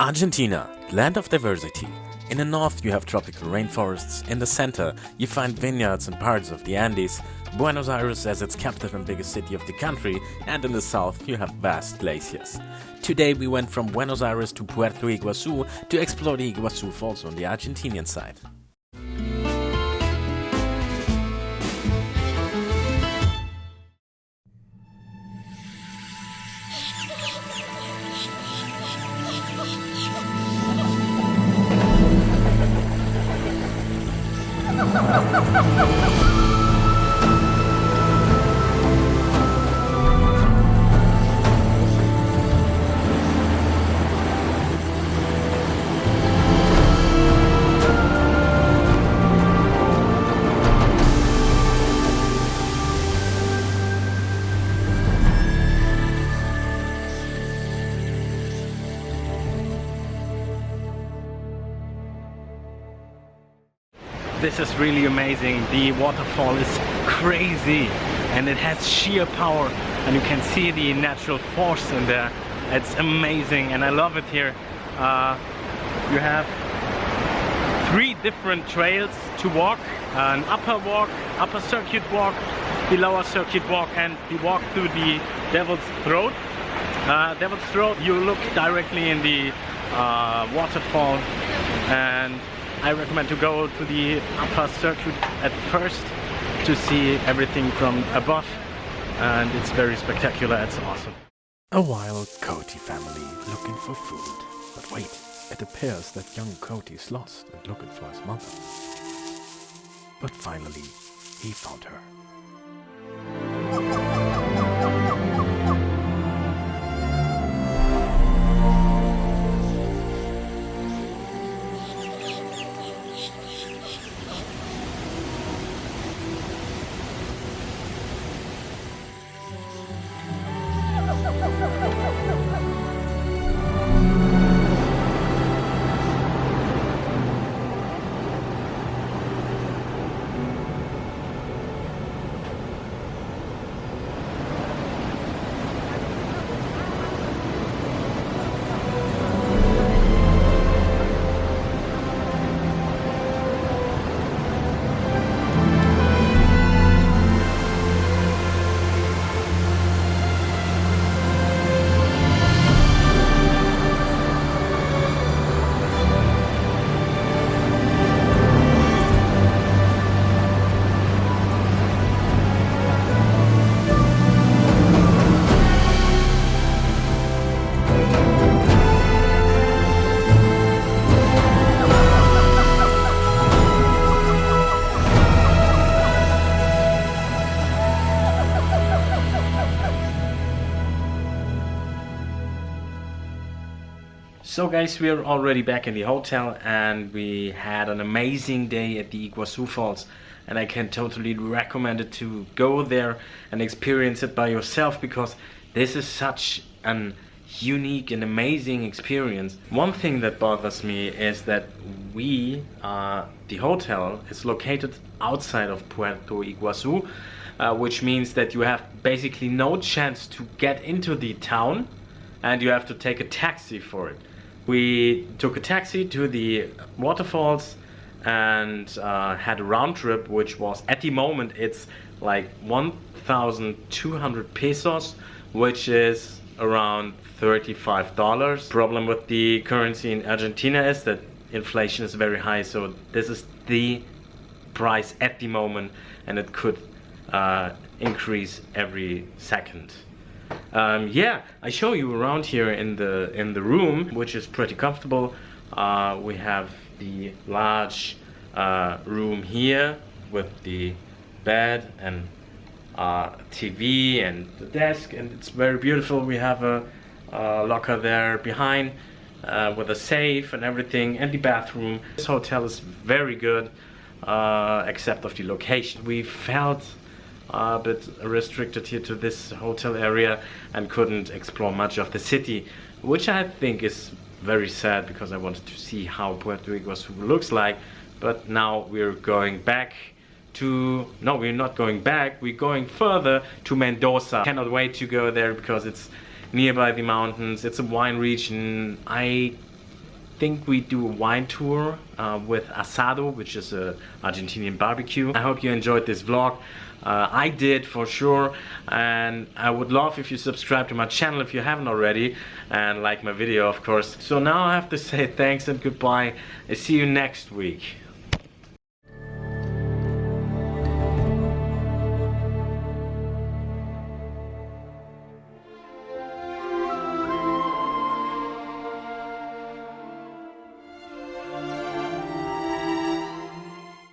Argentina, land of diversity. In the north you have tropical rainforests, in the center you find vineyards and parts of the Andes, Buenos Aires as its capital and biggest city of the country, and in the south you have vast glaciers. Today we went from Buenos Aires to Puerto Iguazu to explore the Iguazu Falls on the Argentinian side. This is really amazing. The waterfall is crazy and it has sheer power, and you can see the natural force in there. It's amazing and I love it here. You have 3 different trails to walk: an upper walk, upper circuit walk, the lower circuit walk, and the walk through the Devil's Throat. Devil's Throat, you look directly in the waterfall, and I recommend to go to the upper circuit at first to see everything from above, and it's very spectacular. It's awesome. A wild Cody family looking for food. But wait, it appears that young Cody is lost and looking for his mother. But finally, he found her. So guys, we are already back in the hotel and we had an amazing day at the Iguazu Falls, and I can totally recommend it to go there and experience it by yourself, because this is such an unique and amazing experience. One thing that bothers me is that the hotel is located outside of Puerto Iguazu, which means that you have basically no chance to get into the town and you have to take a taxi for it. We took a taxi to the waterfalls and had a round trip, which was, at the moment, it's like 1,200 pesos, which is around $35. Problem with the currency in Argentina is that inflation is very high, so this is the price at the moment, and it could increase every second. Yeah, I show you around here in the room, which is pretty comfortable. We have the large room here with the bed and TV and the desk, and it's very beautiful. We have a locker there behind with a safe and everything, and the bathroom. This hotel is very good, except of the location. We felt a bit restricted here to this hotel area and couldn't explore much of the city, which I think is very sad, because I wanted to see how Puerto Iguazu looks like. But now we're going back to... No, we're not going back, we're going further to Mendoza. Cannot wait to go there because it's nearby the mountains. It's a wine region. I think we do a wine tour with asado, which is a Argentinian barbecue. I hope you enjoyed this vlog. I did for sure, and I would love if you subscribe to my channel if you haven't already, and like my video of course. So now I have to say thanks and goodbye. I see you next week.